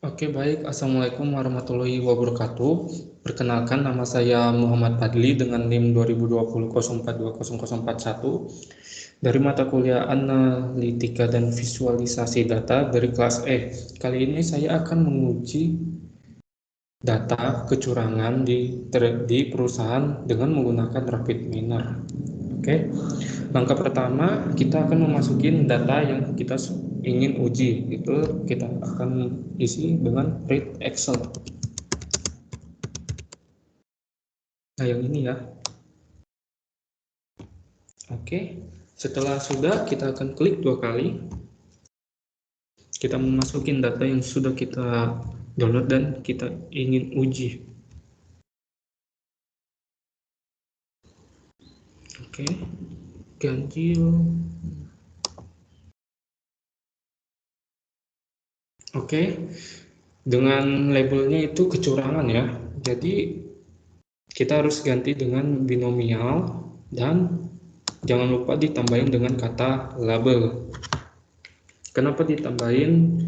Oke, baik. Assalamualaikum warahmatullahi wabarakatuh. Perkenalkan, nama saya Muhammad Fadli dengan NIM 2020 dari mata kuliah Analitika dan Visualisasi Data dari kelas E. Kali ini saya akan menguji data kecurangan di perusahaan dengan menggunakan rapid miner. Oke. Langkah pertama, kita akan memasukin data yang kita ingin uji. Itu kita akan isi dengan read Excel. Nah, yang ini ya. Oke. Setelah sudah, kita akan klik 2 kali. Kita memasukin data yang sudah kita download dan kita ingin uji. Oke. Ganjil. Oke, dengan labelnya itu kecurangan ya. Jadi kita harus ganti dengan binomial dan jangan lupa ditambahin dengan kata label. Kenapa ditambahin?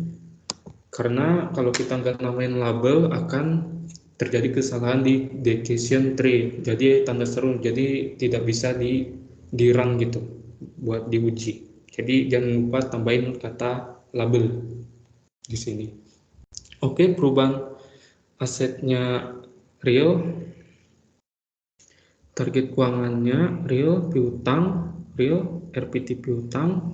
Karena kalau kita nggak namain label akan terjadi kesalahan di decision tree. Jadi tanda seru, jadi tidak bisa di run gitu buat diuji. Jadi jangan lupa tambahin kata label di sini. Oke, perubahan asetnya real, target keuangannya real, piutang real, RPT piutang,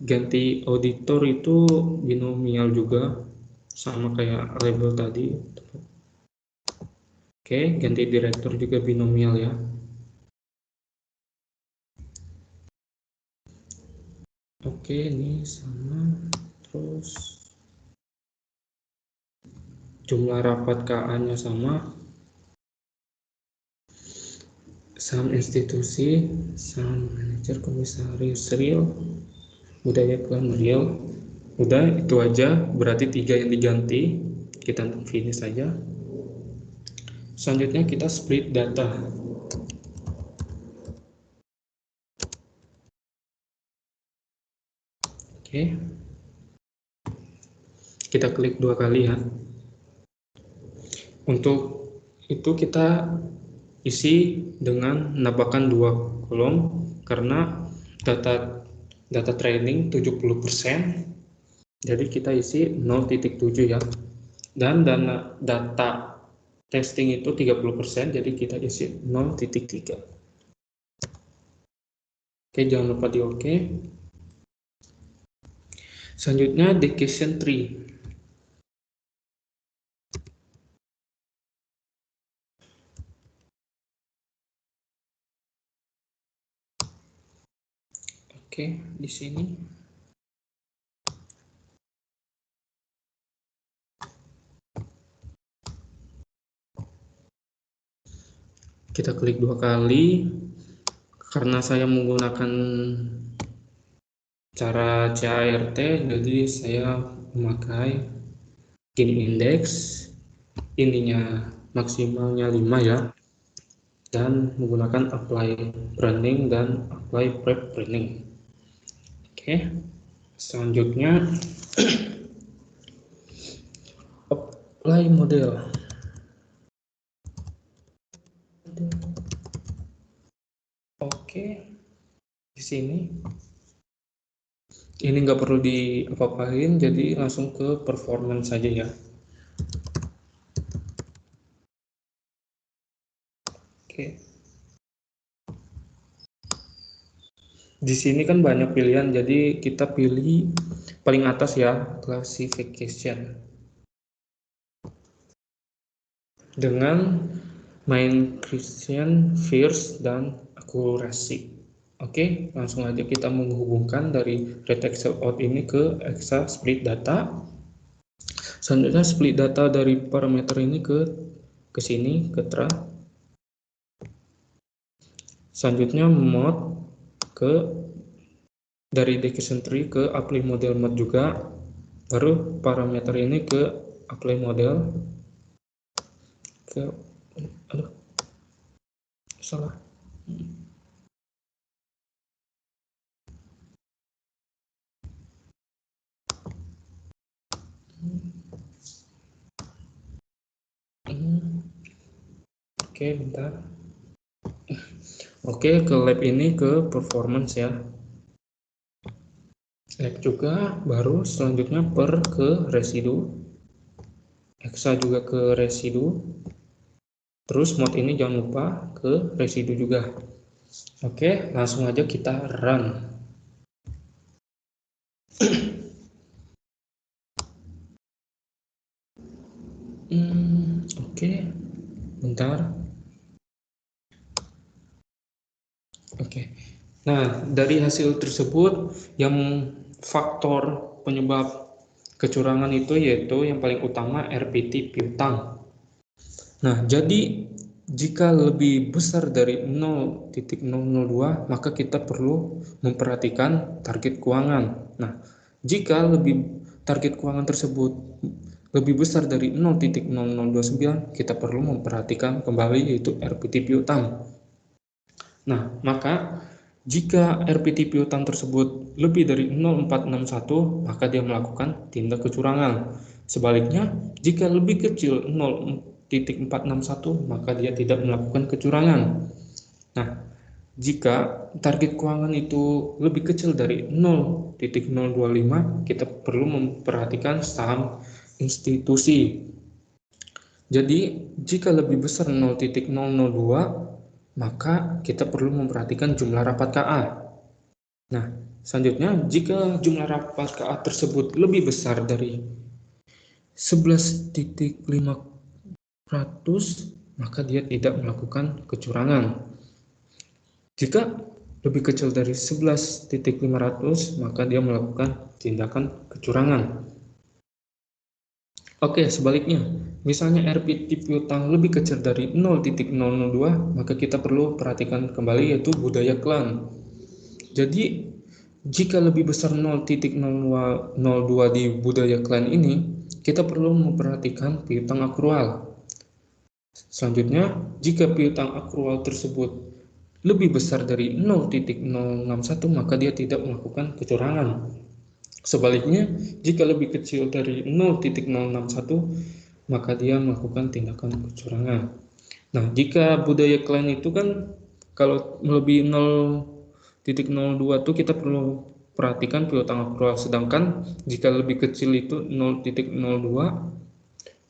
ganti auditor itu binomial juga sama kayak label tadi. Oke, ganti direktur juga binomial ya. Oke, ini sama. Terus jumlah rapat KA-nya sama. Saham institusi, saham manajer komisaris real, budaya keuangan real. Udah, itu aja. Berarti 3 yang diganti. Kita finish saja. Selanjutnya kita split data. Oke. Kita klik 2 kali ya. Untuk itu kita isi dengan menambahkan 2 kolom karena data training 70%. Jadi kita isi 0.7 ya. Dan data testing itu 30%, jadi kita isi 0.3. Oke, jangan lupa di oke. Selanjutnya decision tree. Oke, di sini kita klik 2 kali. Karena saya menggunakan cara CART, jadi saya memakai Gini index, ininya maksimalnya 5 ya, dan menggunakan apply pruning dan apply prep pruning. Oke, selanjutnya apply model. Oke, di sini ini nggak perlu diapa-apain, jadi langsung ke performance saja ya. Oke. Di sini kan banyak pilihan, jadi kita pilih paling atas ya, classification. Dengan main Christian, fierce, dan akurasi. Oke, langsung aja kita menghubungkan dari red Excel out ini ke Excel split data. Selanjutnya split data dari parameter ini ke sini, ke tra. Selanjutnya mode dari decision tree ke apply model mode juga. Baru parameter ini ke apply model ke salah. Oke, bentar. Oke, ke lab ini ke performance ya. Lab juga, baru selanjutnya per ke residu. Hexa juga ke residu. Terus mode ini jangan lupa ke residu juga. Oke, langsung aja kita run. Oke, bentar. Oke. Nah, dari hasil tersebut yang faktor penyebab kecurangan itu yaitu yang paling utama RPT piutang. Nah, jadi jika lebih besar dari 0.002 maka kita perlu memperhatikan target keuangan. Nah, jika target keuangan tersebut lebih besar dari 0.0029 kita perlu memperhatikan kembali yaitu RPT piutang. Nah, maka jika RPT piutang tersebut lebih dari 0,461, maka dia melakukan tindak kecurangan. Sebaliknya, jika lebih kecil 0,461, maka dia tidak melakukan kecurangan. Nah, jika target keuangan itu lebih kecil dari 0,025, kita perlu memperhatikan saham institusi. Jadi, jika lebih besar 0,002, maka kita perlu memperhatikan jumlah rapat KA. Nah, selanjutnya jika jumlah rapat KA tersebut lebih besar dari 11.500, maka dia tidak melakukan kecurangan. Jika lebih kecil dari 11.500, maka dia melakukan tindakan kecurangan. Oke, sebaliknya, misalnya RPT piutang lebih kecil dari 0.002, maka kita perlu perhatikan kembali yaitu budaya klan. Jadi, jika lebih besar 0.002 di budaya klan ini, kita perlu memperhatikan piutang akrual. Selanjutnya, jika piutang akrual tersebut lebih besar dari 0.061, maka dia tidak melakukan kecurangan. Sebaliknya, jika lebih kecil dari 0.061, maka dia melakukan tindakan kecurangan. Nah, jika budaya klan itu kan kalau melebihi 0.02 itu kita perlu perhatikan piutang akrual, sedangkan jika lebih kecil itu 0.02,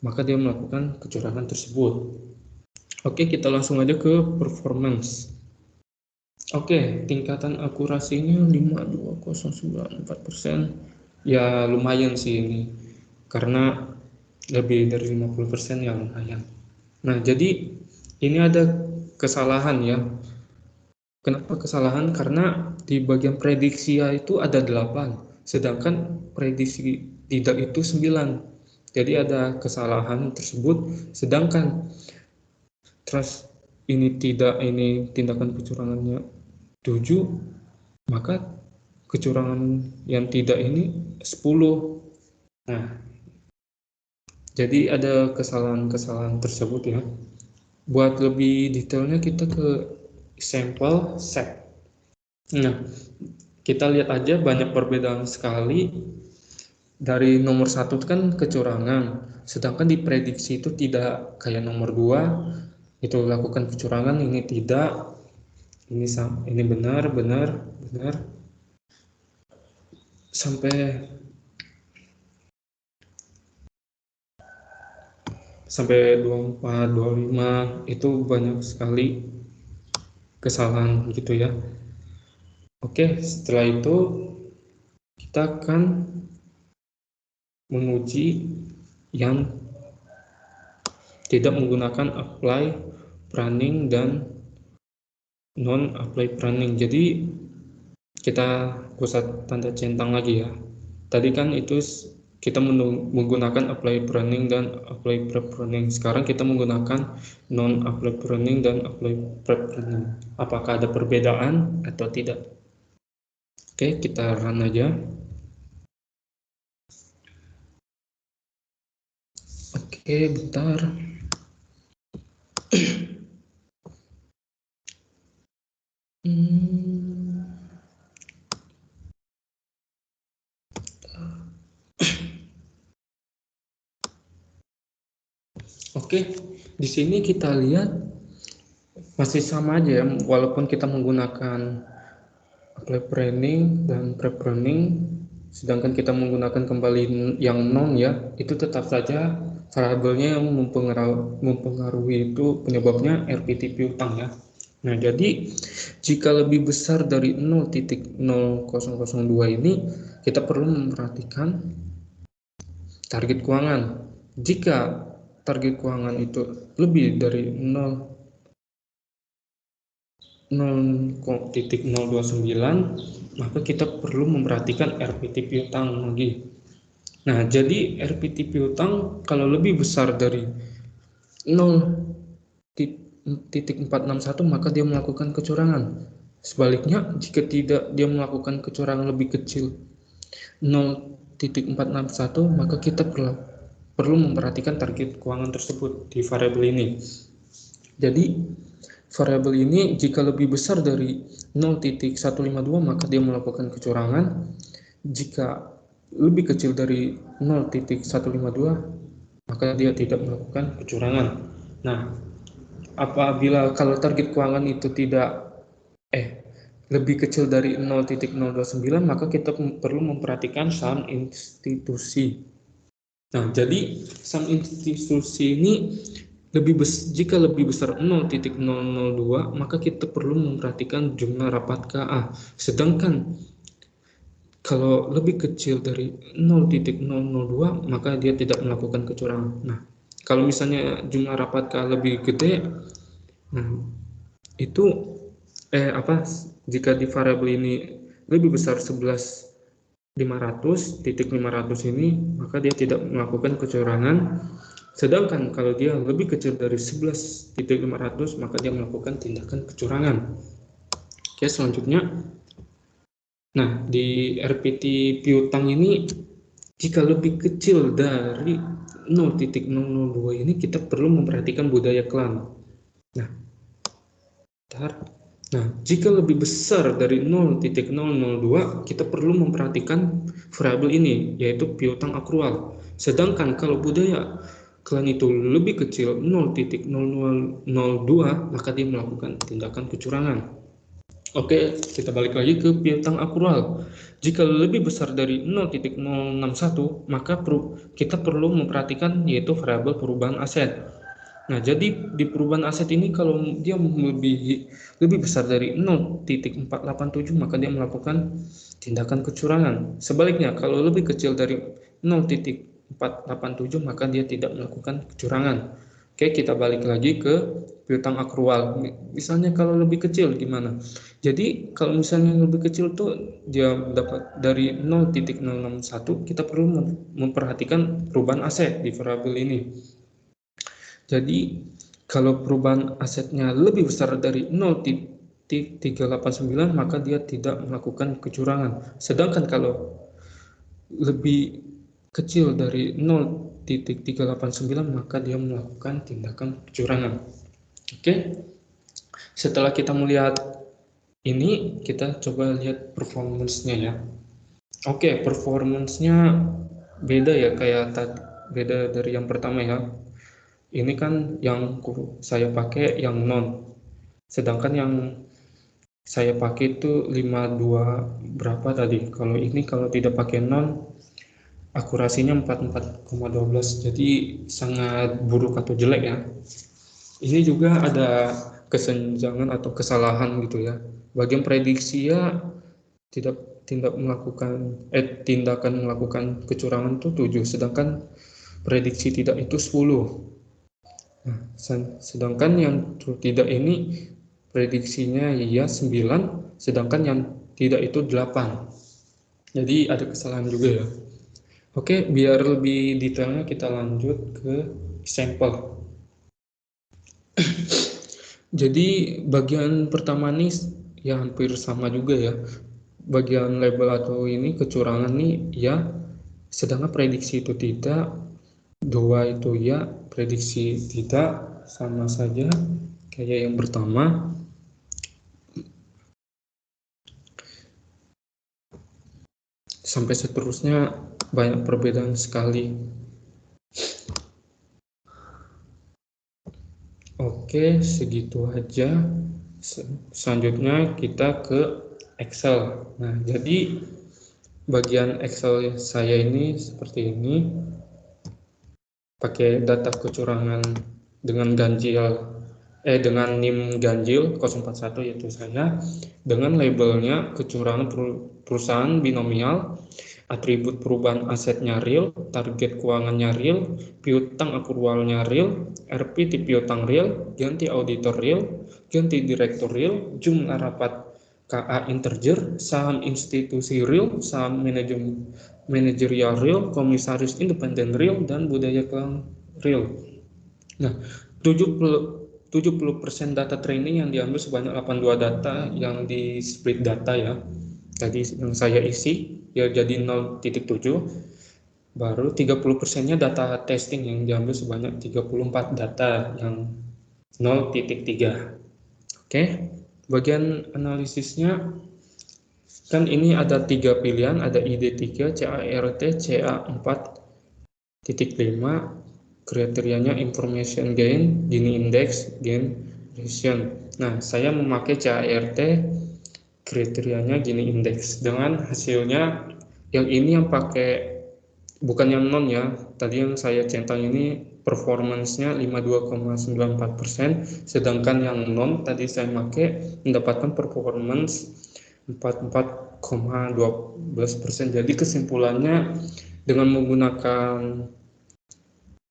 maka dia melakukan kecurangan tersebut. Oke, kita langsung aja ke performance. Oke, tingkatan akurasinya 5,2094%. Ya lumayan sih ini, karena lebih dari 50% ya lumayan. Nah, jadi ini ada kesalahan ya. Kenapa kesalahan? Karena di bagian prediksi A itu ada 8, sedangkan prediksi tidak itu 9. Jadi ada kesalahan tersebut, sedangkan trust ini tidak, ini tindakan kecurangannya 7, maka kecurangan yang tidak ini 10. Nah, jadi ada kesalahan-kesalahan tersebut ya. Buat lebih detailnya kita ke sampel set. Nah, kita lihat aja banyak perbedaan sekali. Dari nomor 1 kan kecurangan, sedangkan di prediksi itu tidak kayak nomor 2 itu lakukan kecurangan, ini tidak. Ini benar sampai 24, 25 itu banyak sekali kesalahan gitu ya. Oke, setelah itu kita akan menguji yang tidak menggunakan apply pruning dan non apply pruning. Jadi kita pusat tanda centang lagi ya. Tadi kan itu kita menggunakan apply pruning dan apply prep pruning. Sekarang kita menggunakan non apply pruning dan apply prep pruning. Apakah ada perbedaan atau tidak? Oke, kita run aja. Oke, bentar. Oke, di sini kita lihat masih sama aja ya, walaupun kita menggunakan apply planning dan pre-planning, sedangkan kita menggunakan kembali yang non ya, itu tetap saja variabelnya yang mempengaruhi itu penyebabnya RPT piutang ya. Nah, jadi jika lebih besar dari 0.0002 ini, kita perlu memperhatikan target keuangan. Jika target keuangan itu lebih dari 0.029, maka kita perlu memperhatikan RPT piutang lagi. Nah, jadi RPT piutang kalau lebih besar dari 0.461 maka dia melakukan kecurangan. Sebaliknya, jika tidak dia melakukan kecurangan lebih kecil 0.461, maka kita perlu memperhatikan target keuangan tersebut di variabel ini. Jadi variabel ini jika lebih besar dari 0.152 maka dia melakukan kecurangan. Jika lebih kecil dari 0.152 maka dia tidak melakukan kecurangan. Nah, apabila kalau target keuangan itu lebih kecil dari 0.029 maka kita perlu memperhatikan saham institusi. Nah, jadi saham institusi ini jika lebih besar 0.002 maka kita perlu memperhatikan jumlah rapat KA. Sedangkan kalau lebih kecil dari 0.002 maka dia tidak melakukan kecurangan. Nah, kalau misalnya jumlah rapat KA lebih gede, nah itu jika di variabel ini lebih besar 11.500 ini maka dia tidak melakukan kecurangan. Sedangkan kalau dia lebih kecil dari 11.500 maka dia melakukan tindakan kecurangan. Oke, selanjutnya, nah di RPT piutang ini jika lebih kecil dari 0.002 ini kita perlu memperhatikan budaya klan. Nah, jika lebih besar dari 0.002 kita perlu memperhatikan variabel ini yaitu piutang akrual. Sedangkan kalau budaya klan itu lebih kecil 0.002 maka dia melakukan tindakan kecurangan. Oke, kita balik lagi ke piutang akrual. Jika lebih besar dari 0.061 maka kita perlu memperhatikan yaitu variabel perubahan aset. Nah, jadi di perubahan aset ini kalau dia lebih besar dari 0.487 maka dia melakukan tindakan kecurangan. Sebaliknya, kalau lebih kecil dari 0.487 maka dia tidak melakukan kecurangan. Oke, kita balik lagi ke piutang akrual. Misalnya kalau lebih kecil gimana? Jadi kalau misalnya lebih kecil tuh dia dapat dari 0.061 kita perlu memperhatikan perubahan aset di variabel ini. Jadi kalau perubahan asetnya lebih besar dari 0.389 maka dia tidak melakukan kecurangan. Sedangkan kalau lebih kecil dari 0.389 maka dia melakukan tindakan kecurangan. Oke. Setelah kita melihat ini, kita coba lihat performance-nya ya. Oke, performance-nya beda ya beda dari yang pertama ya. Ini kan yang saya pakai yang non, sedangkan yang saya pakai itu 52 berapa tadi. Kalau ini kalau tidak pakai non, akurasinya 44,12, jadi sangat buruk atau jelek ya. Ini juga ada kesenjangan atau kesalahan gitu ya. Bagian prediksi ya tindakan melakukan kecurangan itu 7, sedangkan prediksi tidak itu 10. Nah, sedangkan yang tidak ini prediksinya ya 9, sedangkan yang tidak itu 8. Jadi ada kesalahan juga ya. Oke, biar lebih detailnya kita lanjut ke sampel. Jadi bagian pertama nih ya hampir sama juga ya. Bagian label atau ini kecurangan nih ya, sedangkan prediksi itu tidak, dua itu ya, prediksi tidak, sama saja kayak yang pertama. Sampai seterusnya banyak perbedaan sekali. Oke, segitu aja. Selanjutnya kita ke Excel. Nah, jadi bagian Excel saya ini seperti ini, pakai data kecurangan dengan dengan NIM ganjil 041 yaitu saya, dengan labelnya kecurangan perusahaan binomial, atribut perubahan asetnya real, target keuangannya real, piutang akrualnya real, RP piutang real, ganti auditor real, ganti direktur real, jumlah rapat KA integer, saham institusi real, saham manajerial real, komisaris independen real, dan budaya keuangan real. Nah, 70% data training yang diambil sebanyak 82 data yang di split data ya. Tadi yang saya isi ya jadi 0.7, baru 30%-nya data testing yang diambil sebanyak 34 data yang 0.3. Oke, bagian analisisnya kan ini ada 3 pilihan, ada ID3, CART, CA4.5, kriterianya information gain, Gini index, gain region. Nah, saya memakai CART, kriterianya Gini index. Dengan hasilnya yang ini yang pakai, bukan yang non ya. Tadi yang saya centang ini performance-nya 52,94%, sedangkan yang non tadi saya pakai mendapatkan performance 44,12%. Jadi kesimpulannya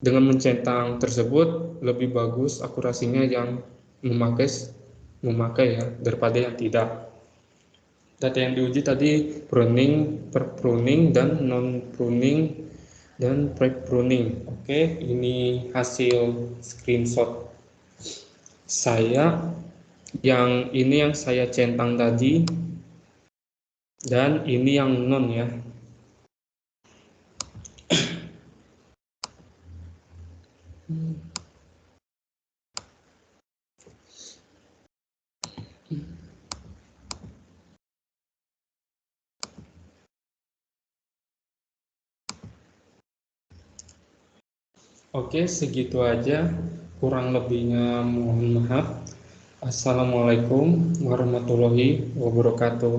dengan mencentang tersebut lebih bagus akurasinya yang memakai ya daripada yang tidak. Data yang diuji tadi pruning, per pruning, dan non pruning, dan pre pruning. Oke, ini hasil screenshot saya. Yang ini yang saya centang tadi, dan ini yang non ya. Oke, segitu aja. Kurang lebihnya mohon maaf. Assalamualaikum warahmatullahi wabarakatuh.